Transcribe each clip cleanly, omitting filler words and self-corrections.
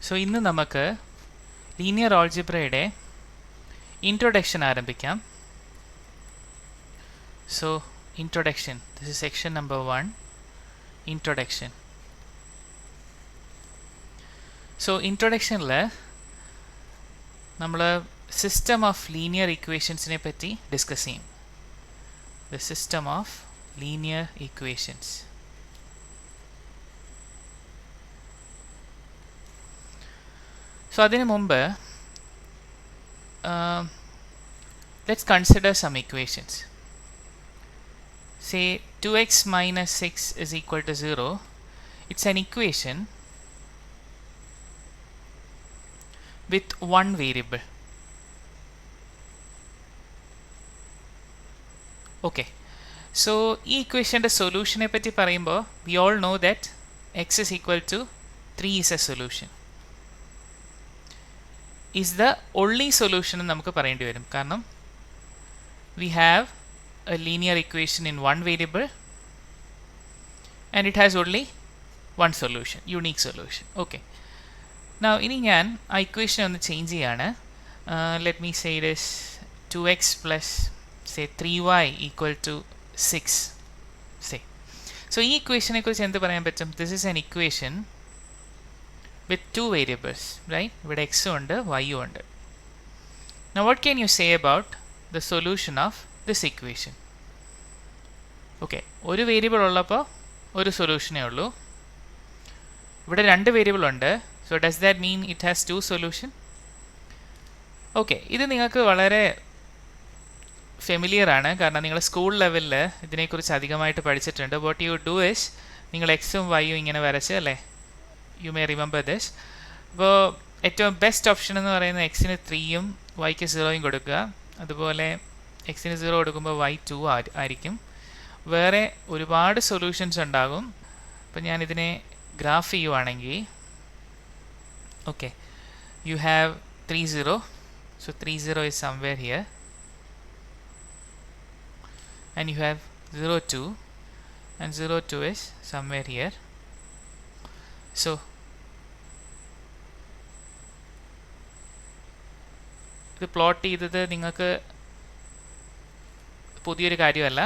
So ഇന്ന് നമുക്ക് linear ആൾജിബ്രയുടെ ഇൻട്രൊഡക്ഷൻ ആരംഭിക്കാം. So introduction, this is section number 1, introduction. So ഇൻട്രൊഡക്ഷനിൽ നമ്മൾ സിസ്റ്റം ഓഫ് ലീനിയർ ഇക്വേഷൻസിനെ പറ്റി ഡിസ്കസ് ചെയ്യും. The system of linear equations. So അതിനു മുമ്പ് let's consider some equations. Say 2x minus 6 is equal to 0. It's an equation with one variable. Okay. So ഈ equationന്റെ solutionനെ പറ്റി പറയുമ്പോൾ we all know that x is equal to 3 is a solution. Is the only solution എന്ന് നമുക്ക് പറയേണ്ടി വരും. കാരണം we have a linear equation in one variable and it has only one solution, unique solution. Okay. Now ഇനി ഞാൻ ആ equation ഒന്ന് change ചെയ്യാണ്. Let me say it is 2x plus say 3y equal to 6. Say. So ഈ equationനെ കുറിച്ച് എന്ത് പറയാൻ പറ്റും? This is an equation with two variables, right? ഇവിടെ x ഉണ്ട് y ഉണ്ട്. Now what can you say about the solution of this equation? Okay, ഒരു variable ഉള്ളപ്പോൾ ഒരു സൊല്യൂഷനേ ഉള്ളൂ. ഇവിടെ രണ്ട് വേരിയബിൾ ഉണ്ട്. So does that mean it has two solution? Okay, ഇത് നിങ്ങൾക്ക് വളരെ ഫെമിലിയർ ആണ്. കാരണം നിങ്ങൾ സ്കൂൾ ലെവലിൽ ഇതിനെക്കുറിച്ച് അധികമായിട്ട് പഠിച്ചിട്ടുണ്ട്. വാട്ട് യു ഡു ഇസ്, നിങ്ങൾ എക്സും വൈയും ഇങ്ങനെ വരച്ച് അല്ലേ, യു മേ റിമെമ്പർ ദിസ്. അപ്പോൾ ഏറ്റവും ബെസ്റ്റ് ഓപ്ഷൻ എന്ന് പറയുന്നത് എക്സിന് 3യും വൈക്ക് 0യും കൊടുക്കുക. അതുപോലെ എക്സിന് 0 കൊടുക്കുമ്പോൾ y 2 ആയിരിക്കും. വേറെ ഒരുപാട് സൊല്യൂഷൻസ് ഉണ്ടാകും. അപ്പം ഞാനിതിനെ ഗ്രാഫ് ചെയ്യുവാണെങ്കിൽ okay, you have 3 0. So 3 0 is somewhere here and you have 0 2 and 0 2 is somewhere here. So ഇത് പ്ലോട്ട് ചെയ്തത് നിങ്ങൾക്ക് പുതിയൊരു കാര്യമല്ല.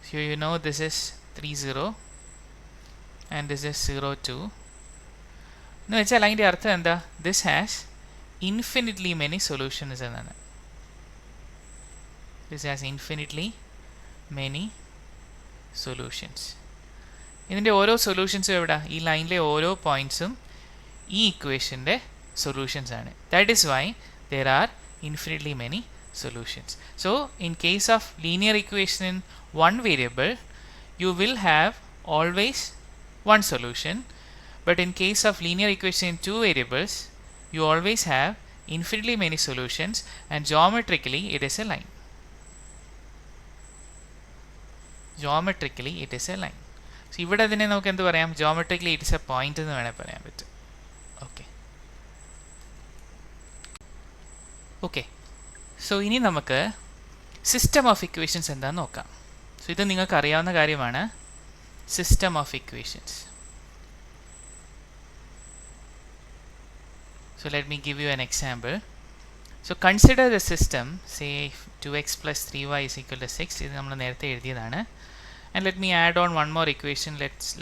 So you know this is 3 0 and this is 0 2 എന്ന് വെച്ചാൽ അതിൻ്റെ അർത്ഥം എന്താ? This has infinitely many solutions എന്നാണ്. This has infinitely many solutions. ഇതിൻ്റെ ഓരോ സൊല്യൂഷൻസും എവിടെ? ഈ ലൈനിലെ ഓരോ പോയിൻറ്റ്സും ഈ ഇക്വേഷൻ്റെ സൊല്യൂഷൻസ് ആണ്. That is why there are infinitely many solutions. So in case of linear equation in one variable, you will have always one solution, but in case of linear equation in two variables, you always have infinitely many solutions, and geometrically it is a line. Geometrically it is a line. So ഇവിടെ അതിനെ നമുക്ക് എന്ത് പറയാം? geometrically it is a point എന്ന് വേണേൽ പറയാൻ പറ്റും. Okay okay so ഇനി നമുക്ക് സിസ്റ്റം ഓഫ് ഇക്വേഷൻസ് എന്താണെന്ന് നോക്കാം. സോ ഇത് നിങ്ങൾക്ക് അറിയാവുന്ന കാര്യമാണ്, system of equations. So let me give you an example. So consider the system, say 2x plus 3y is equal to 6. ഇത് നമ്മൾ നേരത്തെ എഴുതിയതാണ്. And let me add on one more equation.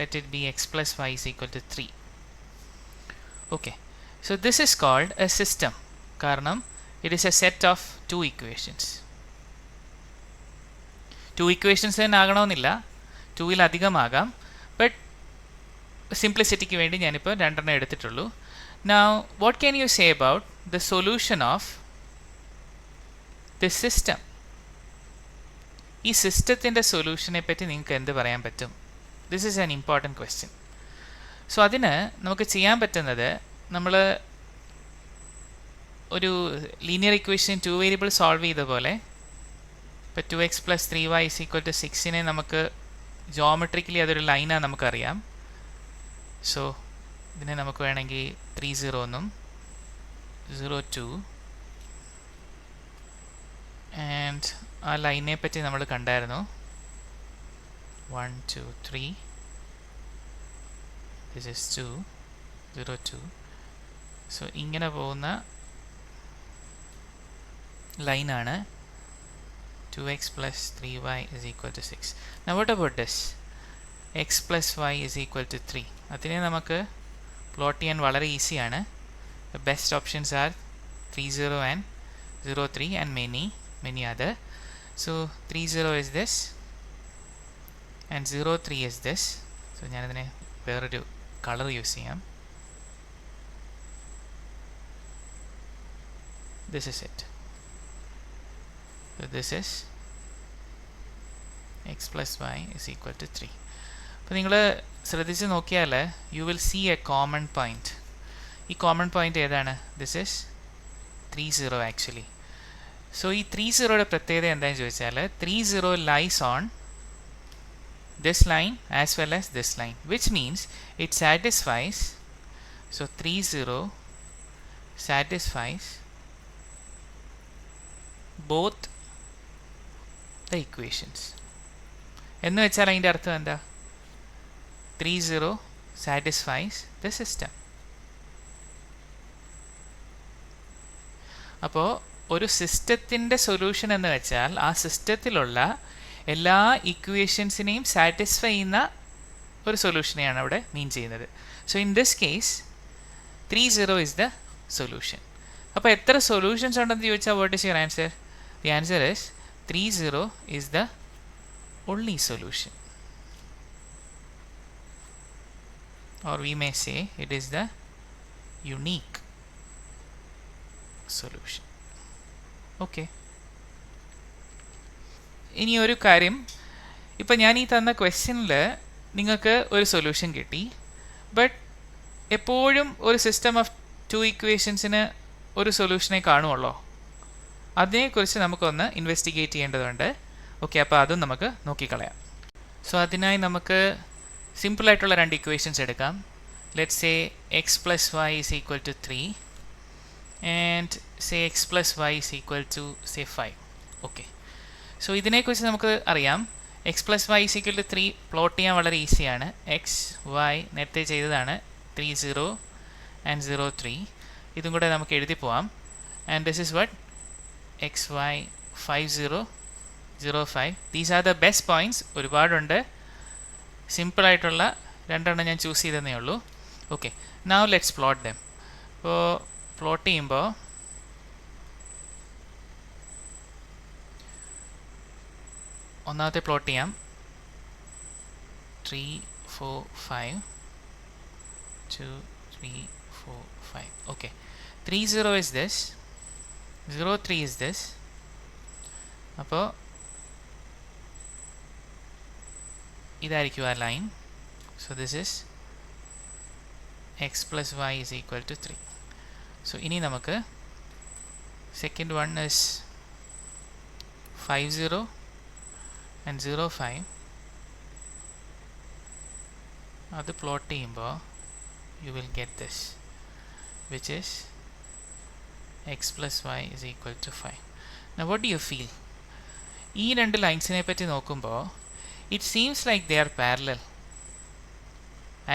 Let it be x plus y is equal to 3. Okay, so this is called a system കാരണം it is a set of two equations. Two equations തന്നെ ആകണമെന്നില്ല, 2ൽ അധികമാകാം. But സിംപ്ലിസിറ്റിക്ക് വേണ്ടി ഞാനിപ്പോൾ രണ്ടെണ്ണം എടുത്തിട്ടുള്ളൂ. Now what can you say about the solution of this system? ഈ സിസ്റ്റത്തിൻ്റെ സൊല്യൂഷനെ പറ്റി നിങ്ങൾക്ക് എന്ത് പറയാൻ പറ്റും? This is an important question. So അതിന് നമുക്ക് ചെയ്യാൻ പറ്റുന്നത്, നമ്മൾ ഒരു ലീനിയർ ഇക്വേഷൻ 2 വേരിയബിൾ സോൾവ് ചെയ്ത പോലെ, ഇപ്പോൾ 2x plus 3y is equal to 6നെ നമുക്ക് ജോമെട്രിക്കലി അതൊരു ലൈനാണ് നമുക്കറിയാം. സോ ഇതിനെ നമുക്ക് വേണമെങ്കിൽ 3 0 എന്നും 0 2 ആൻഡ് ആ ലൈനെ പറ്റി നമ്മൾ കണ്ടായിരുന്നു. 1 2 3, this is 2 0 2 സോ ഇങ്ങനെ പോകുന്ന ലൈനാണ് 2x plus 3y is equal to 6. Now what about this? x plus y is equal to 3. അതിനെ നമുക്ക് പ്ലോട്ട് ചെയ്യാൻ വളരെ ഈസിയാണ്. The best options are 30 and 03 and many other. So 30 is this and 03 is this. So ഞാനതിനെ വേറൊരു colour use ചെയ്യാം. This is it. So this is x plus y is equal to 3. അപ്പോൾ നിങ്ങൾ ശ്രദ്ധിച്ച് നോക്കിയാൽ you will see a common point. ഈ common point ഏതാണ്? This is 30 actually. So ഈ 30യുടെ പ്രത്യേകത എന്താണെന്ന് ചോദിച്ചാൽ 30 lies on this line as well as this line, which means it satisfies. So 30 satisfies both the equations. എന്ന് വെച്ചാൽ അതിൻ്റെ അർത്ഥം എന്താ? 30 satisfies the system. അപ്പോൾ ഒരു സിസ്റ്റത്തിൻ്റെ സൊല്യൂഷൻ എന്ന് വെച്ചാൽ ആ സിസ്റ്റത്തിലുള്ള എല്ലാ ഇക്വേഷൻസിനെയും സാറ്റിസ്ഫൈ ചെയ്യുന്ന ഒരു സൊല്യൂഷനെയാണ് അവിടെ മീൻ ചെയ്യുന്നത്. So in this case 30 is the solution. അപ്പോൾ എത്ര സൊല്യൂഷൻസ് ഉണ്ടെന്ന് ചോദിച്ചാൽ what is your answer? The answer is 30 is the only solution, or we may say it is the unique solution. Okay. ഇനി ഒരു കാര്യം, ഇപ്പം ഞാൻ ഈ തന്ന ക്വസ്റ്റ്യനിൽ നിങ്ങൾക്ക് ഒരു സൊല്യൂഷൻ കിട്ടി, ബട്ട് എപ്പോഴും ഒരു സിസ്റ്റം ഓഫ് 2 ഇക്വേഷൻസിന് ഒരു സൊല്യൂഷനെ കാണുമല്ലോ. അതിനെക്കുറിച്ച് നമുക്കൊന്ന് ഇൻവെസ്റ്റിഗേറ്റ് ചെയ്യേണ്ടതുണ്ട്. ഓക്കെ, അപ്പോൾ അതും നമുക്ക് നോക്കിക്കളയാം. സോ അതിനായി നമുക്ക് സിമ്പിളായിട്ടുള്ള 2 ഇക്വേഷൻസ് എടുക്കാം. Let's say X plus Y is equal to 3 and say X plus Y is equal to say 5. Okay, so ഇതിനെക്കുറിച്ച് നമുക്ക് അറിയാം. X plus Y is equal to 3 plot ചെയ്യാൻ വളരെ ഈസിയാണ്. എക്സ് വൈ നേരത്തെ ചെയ്തതാണ്, 30 ആൻഡ് 03. ഇതും കൂടെ നമുക്ക് എഴുതി പോവാം. And this is what X Y 50 05. These are the best points. ഒരുപാടുണ്ട്, സിമ്പിളായിട്ടുള്ള 2 ഞാൻ ചൂസ് ചെയ്തതേ ഉള്ളൂ. Okay, now let's plot them. അപ്പോൾ പ്ലോട്ട് ചെയ്യുമ്പോൾ ഒന്നാമത്തെ പ്ലോട്ട് ചെയ്യാം. 3 4 5 2 3 4 5. Okay, 30 is this, 03 is this. അപ്പോൾ ഇതായിരിക്കും ആ line. So this is X plus Y is equal to 3. So ഇനി നമുക്ക് സെക്കൻഡ് വൺ ഇസ് 50 and 05. അത് പ്ലോട്ട് ചെയ്യുമ്പോൾ you will get this, which is x plus y is equal to 5. Now what do you feel? ഈ 2 ലൈൻസിനെ പറ്റി നോക്കുമ്പോൾ it seems like they are parallel.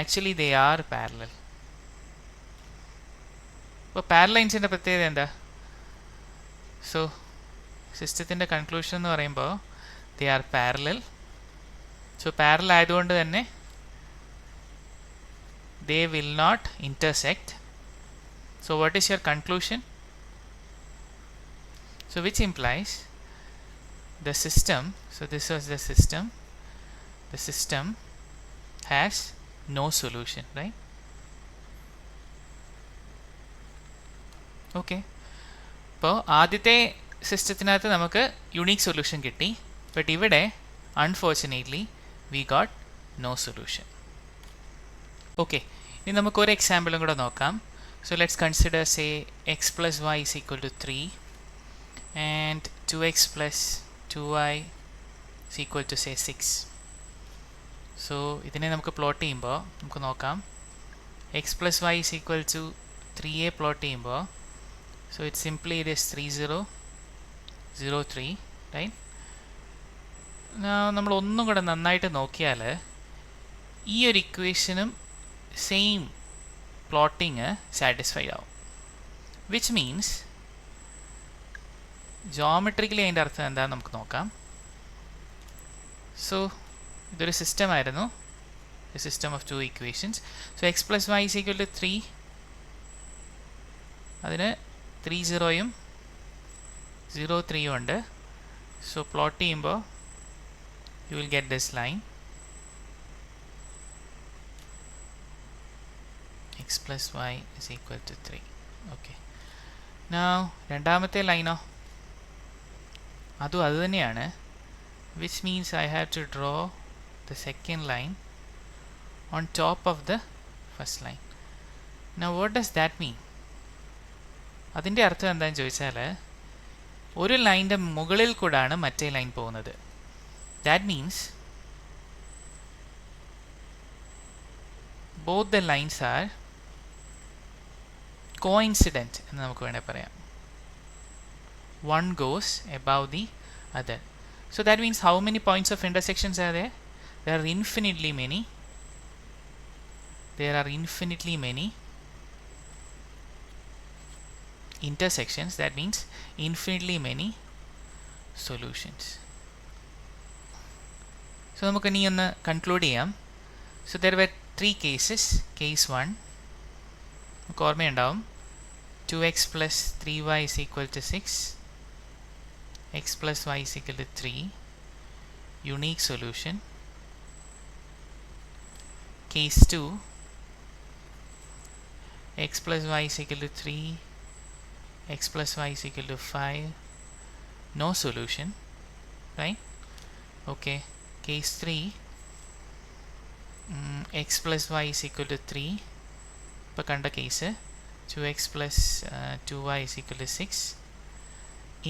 Actually they are parallel. അപ്പോൾ parallel ലൈൻസിൻ്റെ പ്രത്യേകത എന്താ? So സിസ്റ്റത്തിൻ്റെ conclusion എന്ന് പറയുമ്പോൾ they are parallel. So parallel ആയതുകൊണ്ട് തന്നെ they will not intersect. So what is your conclusion? So which implies the system, so this was the system has no solution, right? Okay, അപ്പോൾ ആദ്യത്തെ സിസ്റ്റത്തിനകത്ത് നമുക്ക് unique solution കിട്ടി, but ഇവിടെ unfortunately we got no solution. Okay, ഇനി നമുക്കൊരു എക്സാമ്പിളും കൂടെ നോക്കാം. So let's consider say X plus Y is equal to 3 and 2x plus 2y is equal to say 6. So ഇതിനെ നമുക്ക് പ്ലോട്ട് ചെയ്യുമ്പോൾ നമുക്ക് നോക്കാം. X plus Y is equal to 3a plot ചെയ്യുമ്പോൾ so it simply it is 30 03, right? നമ്മൾ ഒന്നും കൂടെ നന്നായിട്ട് നോക്കിയാൽ ഈ ഒരു ഇക്വേഷനും സെയിം പ്ലോട്ടിങ് സാറ്റിസ്ഫൈഡ് ആവും. വിച്ച് മീൻസ് ജോമെട്രിക്കലി അതിൻ്റെ അർത്ഥം എന്താണെന്ന് നമുക്ക് നോക്കാം. സോ ഇതൊരു സിസ്റ്റം ആയിരുന്നു, a system of 2 equations. So x plus Y is equal to 3, അതിന് 3 0യും 0 3യും ഉണ്ട്. സോ പ്ലോട്ട് ചെയ്യുമ്പോൾ you will get this line x plus Y is equal to 3. Okay, now രണ്ടാമത്തെ ലൈനോ അതും അത് തന്നെയാണ്, which means I have to draw the second line on top of the first line. Now what does that mean? അതിൻ്റെ അർത്ഥം എന്താണെന്ന് ചോദിച്ചാൽ ഒരു ലൈൻ്റെ മുകളിൽ കൂടാണ് മറ്റേ ലൈൻ പോകുന്നത്. That means both the lines are coincident എന്ന് നമുക്ക് വേണേൽ പറയാം. One goes above the other. So that means how many points of intersections are there? There are infinitely many. There are infinitely many intersections. That means infinitely many solutions. So നമുക്ക് ഇനി ഒന്ന് conclude ചെയ്യാം. So there were 3 cases. Case 1 നമുക്ക് ഓർമ്മയുണ്ടാവും, 2x plus 3y is equal to 6, x plus y is equal to 3, unique solution. Case 2, x plus y is equal to 3, x plus y is equal to 5, no solution, right? Okay, case 3, x plus y is equal to 3, ഇപ്പോൾ കണ്ട case 2x plus 2y is equal to 6,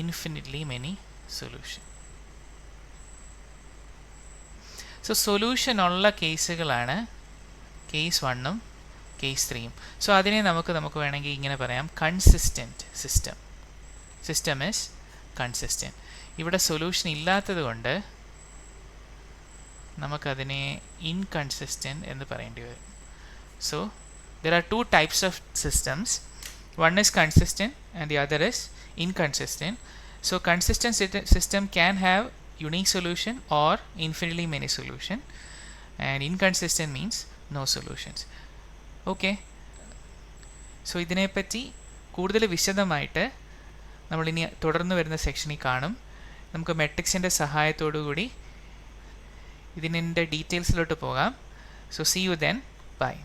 infinitely many solution. So solution ഉള്ള കേസുകളാണ് case 1ഉം case 3യും. So അതിനെ നമുക്ക് വേണമെങ്കിൽ ഇങ്ങനെ പറയാം, consistent system. System is consistent. ഇവിടെ സൊല്യൂഷൻ ഇല്ലാത്തത് കൊണ്ട് നമുക്കതിനെ ഇൻകൺസിസ്റ്റൻറ്റ് എന്ന് പറയേണ്ടി വരും. So there are 2 types of systems. One is consistent and the other is inconsistent. So consistent system can have unique solution or infinitely many solution, and inconsistent means no solutions. Okay, so ഇതിനെപ്പറ്റി കൂടുതൽ വിശദമായിട്ട് നമ്മളിനി തുടർന്ന് വരുന്ന സെക്ഷനിൽ കാണും. നമുക്ക് മെട്രിക്സിൻ്റെ സഹായത്തോടു കൂടി ഇതിൻ്റെ ഡീറ്റെയിൽസിലോട്ട് പോകാം. So see you then. Bye.